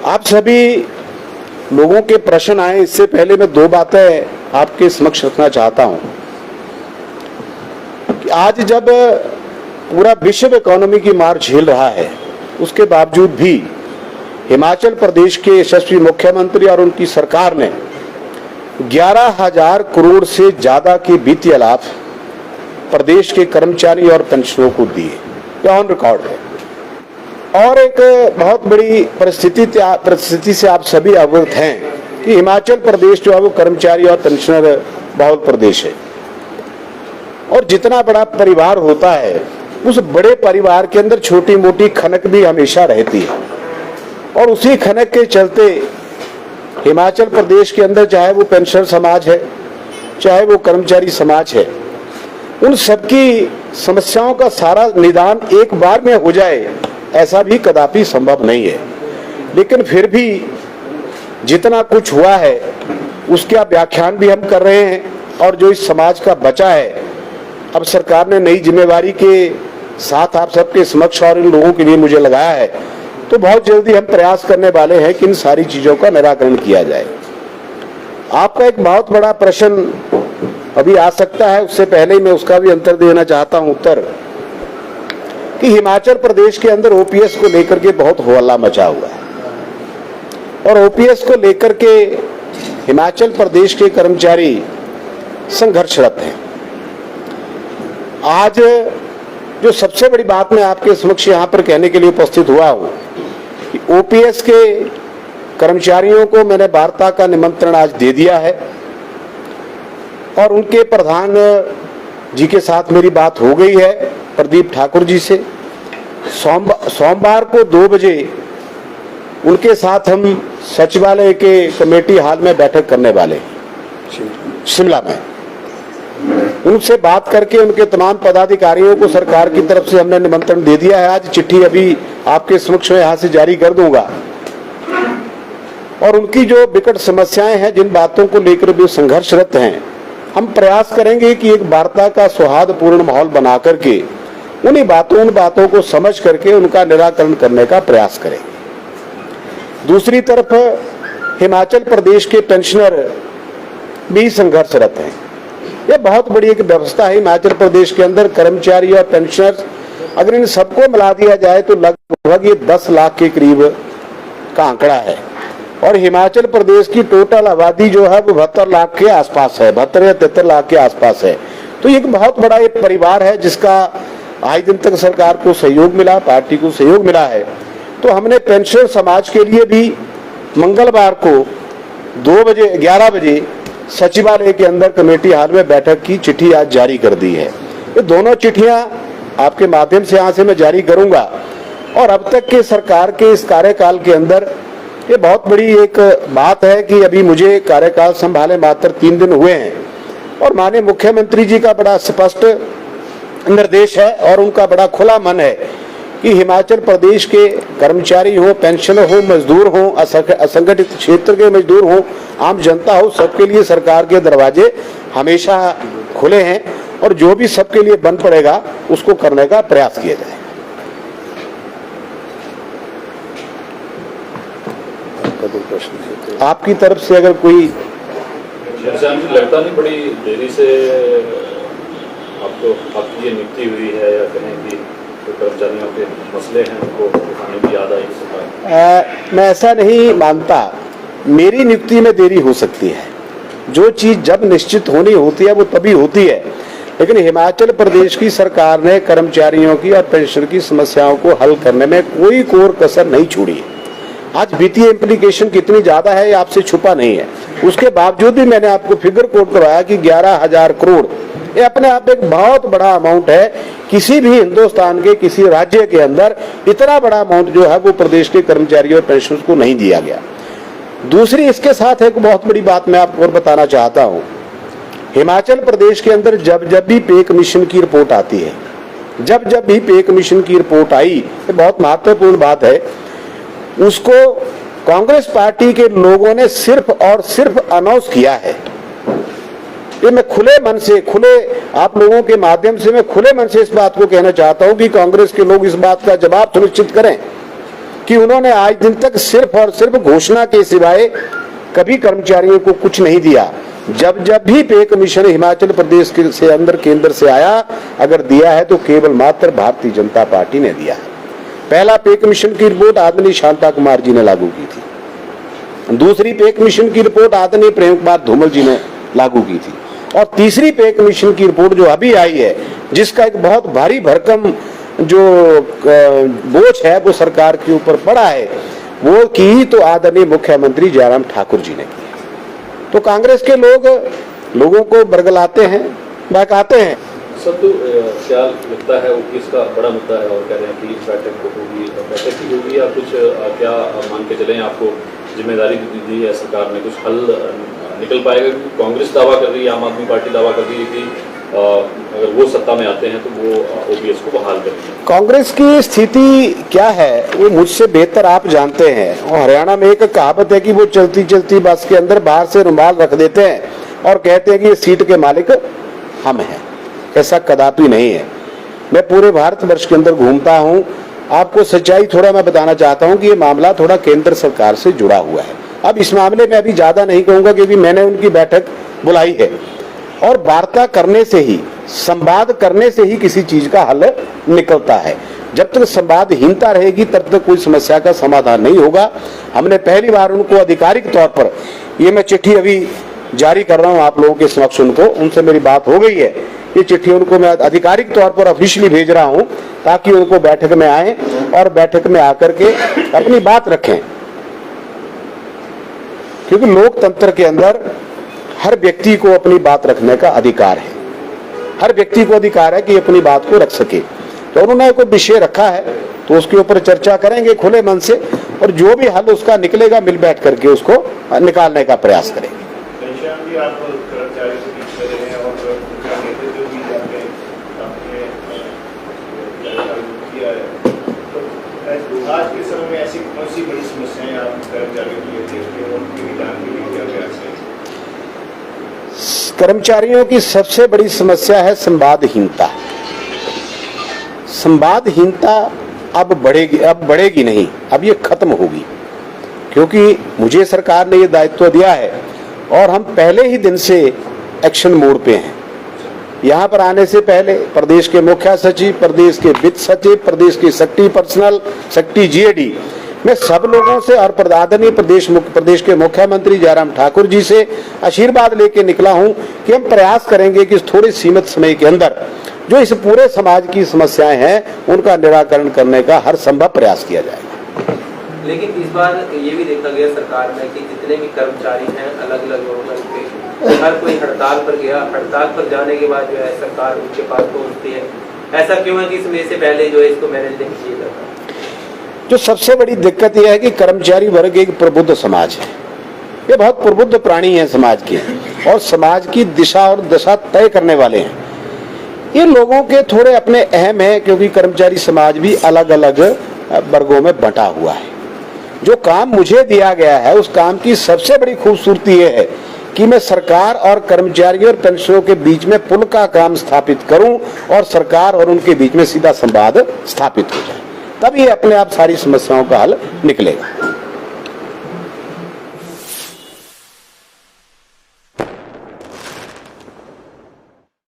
आप सभी लोगों के प्रश्न आए, इससे पहले मैं दो बातें आपके समक्ष रखना चाहता हूं कि आज जब पूरा विश्व इकोनॉमी की मार झेल रहा है, उसके बावजूद भी हिमाचल प्रदेश के यशस्वी मुख्यमंत्री और उनकी सरकार ने 11,000 करोड़ से ज्यादा के वित्तीय लाभ प्रदेश के कर्मचारी और पेंशनरों को दिए। यह ऑन रिकॉर्ड है। और एक बहुत बड़ी परिस्थिति से आप सभी अवगत हैं कि हिमाचल प्रदेश जो है वो कर्मचारी और पेंशनर बहुल प्रदेश है, और जितना बड़ा परिवार होता है उस बड़े परिवार के अंदर छोटी मोटी खनक भी हमेशा रहती है। और उसी खनक के चलते हिमाचल प्रदेश के अंदर चाहे वो पेंशनर समाज है, चाहे वो कर्मचारी समाज है, उन सबकी समस्याओं का सारा निदान एक बार में हो जाए ऐसा भी कदापि संभव नहीं है। लेकिन फिर भी जितना कुछ हुआ है उसका व्याख्यान भी हम कर रहे हैं, और जो इस समाज का बचा है अब सरकार ने नई जिम्मेवारी के साथ आप सबके समक्ष और इन लोगों के लिए मुझे लगाया है, तो बहुत जल्दी हम प्रयास करने वाले हैं कि इन सारी चीजों का निराकरण किया जाए। आपका एक बहुत बड़ा प्रश्न अभी आ सकता है, उससे पहले ही मैं उसका भी उत्तर देना चाहता हूं उत्तर कि हिमाचल प्रदेश के अंदर ओपीएस को लेकर के बहुत हल्ला मचा हुआ है, और ओपीएस को लेकर के हिमाचल प्रदेश के कर्मचारी संघर्षरत हैं। आज जो सबसे बड़ी बात मैं आपके समक्ष यहाँ पर कहने के लिए उपस्थित हुआ हूँ कि ओपीएस के कर्मचारियों को मैंने वार्ता का निमंत्रण आज दे दिया है, और उनके प्रधान जी के साथ मेरी बात हो गई है, प्रदीप ठाकुर जी से। सोमवार को 2 बजे उनके साथ हम सचिवालय के कमेटी हॉल में बैठक करने वाले शिमला में। उनसे बात करके उनके तमाम पदाधिकारियों को सरकार की तरफ से हमने निमंत्रण दे दिया है। आज चिट्ठी अभी आपके समक्ष यहाँ से जारी कर दूंगा, और उनकी जो विकट समस्याएं हैं, जिन बातों को लेकर भी संघर्षरत हैं, हम प्रयास करेंगे कि एक वार्ता का सौहार्दपूर्ण माहौल बना करके उन बातों को समझ करके उनका निराकरण करने का प्रयास करेंगे। दूसरी तरफ हिमाचल प्रदेश के पेंशनर भी संघर्षरत हैं। यह बहुत बड़ी एक व्यवस्था है हिमाचल प्रदेश के अंदर। कर्मचारी और पेंशनर अगर इन सबको मिला दिया जाए तो लगभग ये 10 लाख के करीब का आंकड़ा है, और हिमाचल प्रदेश की टोटल आबादी जो है वो 72 लाख के आसपास है, 72 या 73 लाख के आसपास है। तो एक बहुत बड़ा एक परिवार है जिसका आज दिन तक सरकार को सहयोग मिला, पार्टी को सहयोग मिला है। तो हमने पेंशनर समाज के लिए भी मंगलवार को 11 बजे सचिवालय के अंदर कमेटी हॉल में बैठक की चिट्ठी आज जारी कर दी है। ये दोनों चिट्ठियां आपके माध्यम से यहाँ से मैं जारी करूंगा, और अब तक के सरकार के इस कार्यकाल के अंदर ये बहुत बड़ी एक बात है कि अभी मुझे कार्यकाल संभाले मात्र 3 दिन हुए हैं, और माननीय मुख्यमंत्री जी का बड़ा स्पष्ट निर्देश है और उनका बड़ा खुला मन है कि हिमाचल प्रदेश के कर्मचारी हो, पेंशनर हो, मजदूर हो, असंगठित क्षेत्र के मजदूर हो, आम जनता हो, सबके लिए सरकार के दरवाजे हमेशा खुले हैं, और जो भी सबके लिए बन पड़ेगा उसको करने का प्रयास किया जाए। आपकी तरफ से अगर कोई लगता नहीं बड़ी देरी से आपको आपकी ये नियुक्ति हुई है, या कहें कि तो कर्मचारियों के मसले हैं उनको उठाने की याद आई? मैं ऐसा नहीं मानता। मेरी नियुक्ति में देरी हो सकती है, जो चीज जब निश्चित होनी होती है वो तभी होती है, लेकिन हिमाचल प्रदेश की सरकार ने कर्मचारियों की और पेंशन की समस्याओं को हल करने में कोई कोर कसर नहीं छोड़ी। आज वित्तीय इम्प्लीकेशन कितनी ज्यादा है ये आपसे छुपा नहीं है, उसके बावजूद भी मैंने आपको फिगर कोट करवाया कि 11,000 करोड़ ये अपने आप एक बहुत बड़ा अमाउंट है। किसी भी हिंदुस्तान के किसी राज्य के अंदर इतना बड़ा अमाउंट जो है वो प्रदेश के कर्मचारियों और पेंशनर्स को नहीं दिया गया। दूसरी इसके साथ एक बहुत बड़ी बात मैं आपको और बताना चाहता हूँ। हिमाचल प्रदेश के अंदर जब भी पे कमीशन की रिपोर्ट आती है, जब भी पे कमीशन की रिपोर्ट आई, ये बहुत महत्वपूर्ण बात है, उसको कांग्रेस पार्टी के लोगों ने सिर्फ और सिर्फ अनाउंस किया है। ये मैं खुले मन से, आप लोगों के माध्यम से मैं खुले मन से इस बात को कहना चाहता हूं कि कांग्रेस के लोग इस बात का जवाब सुनिश्चित करें कि उन्होंने आज दिन तक सिर्फ और सिर्फ घोषणा के सिवाय कभी कर्मचारियों को कुछ नहीं दिया। जब जब भी पे कमीशन हिमाचल प्रदेश से अंदर केंद्र से आया, अगर दिया है तो केवल मात्र भारतीय जनता पार्टी ने दिया है। पहला पे कमीशन की रिपोर्ट आदरणीय शांता कुमार जी ने लागू की थी, दूसरी पे कमीशन की रिपोर्ट आदरणीय प्रेम कुमार धूमल जी ने लागू की थी, और तीसरी पे कमीशन की रिपोर्ट जो अभी आई है, जिसका एक बहुत भारी भरकम जो बोझ है वो सरकार के ऊपर पड़ा है, वो की तो आदरणीय मुख्यमंत्री जयराम ठाकुर जी ने की। तो कांग्रेस के लोग लोगों को बरगलाते हैं, बहकाते हैं। सब तो क्या लगता है वो किसका बड़ा मुद्दा है, और कह रहे हैं कि बैठक होगी, बैठक ही होगी, या कुछ क्या मान के चलें आपको जिम्मेदारी दी है सरकार ने, कुछ हल निकल पाएगा? कांग्रेस दावा कर रही है, आम आदमी पार्टी दावा कर रही है कि अगर वो सत्ता में आते हैं तो वो ओपीएस को बहाल करेंगे। कांग्रेस की स्थिति क्या है वो मुझसे बेहतर आप जानते हैं। और हरियाणा में एक कहावत है कि वो चलती चलती बस के अंदर बाहर से रुमाल रख देते हैं और कहते हैं कि ये सीट के मालिक हम हैं। ऐसा कदापि नहीं है। मैं पूरे भारतवर्ष के अंदर घूमता हूं, आपको सच्चाई थोड़ा मैं बताना चाहता हूं कि ये मामला थोड़ा केंद्र सरकार से जुड़ा हुआ है। अब इस मामले में अभी ज्यादा नहीं कहूंगा क्योंकि मैंने उनकी बैठक बुलाई है, और वार्ता करने से ही, संवाद करने से ही किसी चीज का हल निकलता है। जब तक संवादहीनता रहेगी तब तक कोई समस्या का समाधान नहीं होगा। हमने पहली बार उनको आधिकारिक तौर पर, ये मैं चिट्ठी अभी जारी कर रहा हूं आप लोगों के समक्ष, उनसे मेरी बात हो गई है, ये चिट्ठी उनको मैं आधिकारिक तौर पर ऑफिशियली भेज रहा हूं ताकि उनको बैठक में आए और बैठक में आकर के अपनी बात रखें। क्योंकि लोकतंत्र के अंदर हर व्यक्ति को अपनी बात रखने का अधिकार है, हर व्यक्ति को अधिकार है कि अपनी बात को रख सके। तो उन्होंने कोई विषय रखा है तो उसके ऊपर चर्चा करेंगे खुले मन से, और जो भी हल उसका निकलेगा मिल बैठ करके उसको निकालने का प्रयास करेंगे। आज के समय में ऐसी कौन सी बड़ी समस्याएं आप कर्मचारियों के लिए देखते हैं, उनके निदान के लिए क्या प्रयास है? कर्मचारियों की सबसे बड़ी समस्या है संवादहीनता। संवादहीनता अब बढ़ेगी नहीं, अब ये खत्म होगी। क्योंकि मुझे सरकार ने ये दायित्व दिया है और हम पहले ही दिन से एक्शन मोड पे हैं। यहाँ पर आने से पहले प्रदेश के मुख्य सचिव, प्रदेश के वित्त सचिव, प्रदेश के सेक्रेटरी पर्सनल, सेक्रेटरी जीएडी, मैं सब लोगों से और आदरणीय प्रदेश के मुख्यमंत्री जयराम ठाकुर जी से आशीर्वाद लेके निकला हूं कि हम प्रयास करेंगे कि इस थोड़े सीमित समय के अंदर जो इस पूरे समाज की समस्याएं हैं उनका निराकरण करने का हर संभव प्रयास किया जाएगा। लेकिन इस बार ये भी देखा गया सरकार में कि जितने भी कर्मचारी हैं अलग अलग वर्ग के, हर कोई हड़ताल पर गया। हड़ताल पर जाने के बाद जो है सरकार उनके पास पहुंचती है। ऐसा क्यों है कि इसमें से पहले जो है इसको मैनेज नहीं किया जाता? जो सबसे बड़ी दिक्कत यह है कि कर्मचारी वर्ग एक प्रबुद्ध समाज है, ये बहुत प्रबुद्ध प्राणी है समाज के, और समाज की दिशा और दशा तय करने वाले हैं। ये लोगों के थोड़े अपने अहम है क्योंकि कर्मचारी समाज भी अलग अलग वर्गों में बंटा हुआ है। जो काम मुझे दिया गया है उस काम की सबसे बड़ी खूबसूरती ये है कि मैं सरकार और कर्मचारियों और पेंशनरों के बीच में पुल का काम स्थापित करूं और सरकार और उनके बीच में सीधा संवाद स्थापित हो जाए, तब ये अपने आप सारी समस्याओं का हल निकलेगा।